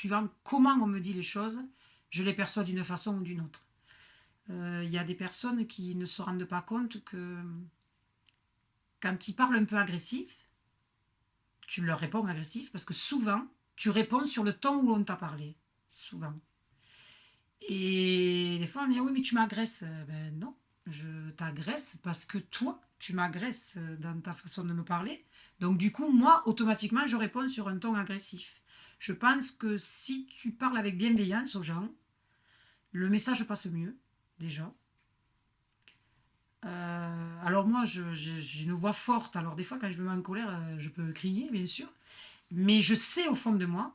suivant comment on me dit les choses, je les perçois d'une façon ou d'une autre. Il y a des personnes qui ne se rendent pas compte que quand ils parlent un peu agressif, tu leur réponds agressif parce que souvent, tu réponds sur le ton où on t'a parlé. Souvent. Et des fois, on dit oui, mais tu m'agresses. Ben non, je t'agresse parce que toi, tu m'agresses dans ta façon de me parler. Donc, du coup, moi, automatiquement, je réponds sur un ton agressif. Je pense que si tu parles avec bienveillance aux gens, le message passe mieux, déjà. Alors moi, j'ai une voix forte. Alors des fois, quand je me mets en colère, je peux crier, bien sûr. Mais je sais au fond de moi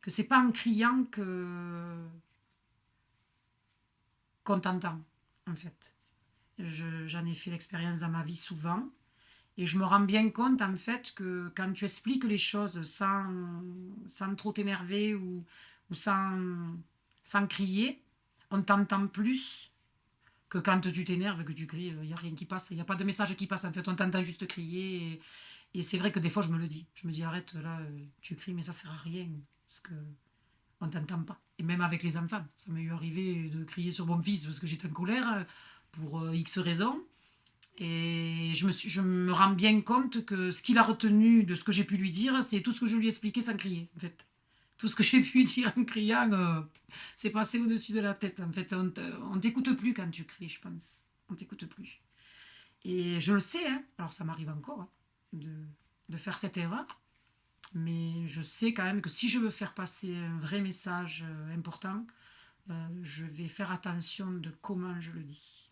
que c'est pas en criant que qu'on t'entend, en fait. J'en ai fait l'expérience dans ma vie souvent. Et je me rends bien compte, en fait, que quand tu expliques les choses sans trop t'énerver ou sans crier, on t'entend plus que quand tu t'énerves, que tu cries, il n'y a rien qui passe, il n'y a pas de message qui passe, en fait, on t'entend juste crier. Et c'est vrai que des fois, je me le dis. Je me dis, arrête, là, tu cries, mais ça sert à rien, parce que on t'entend pas. Et même avec les enfants, ça m'est arrivé de crier sur mon fils parce que j'étais en colère pour X raisons. Et je me rends bien compte que ce qu'il a retenu de ce que j'ai pu lui dire, c'est tout ce que je lui ai expliqué sans crier, en fait. Tout ce que j'ai pu dire en criant, c'est passé au-dessus de la tête. En fait, on t'écoute plus quand tu cries, je pense. On t'écoute plus. Et je le sais, hein. Alors ça m'arrive encore de faire cette erreur. Mais je sais quand même que si je veux faire passer un vrai message important, je vais faire attention de comment je le dis.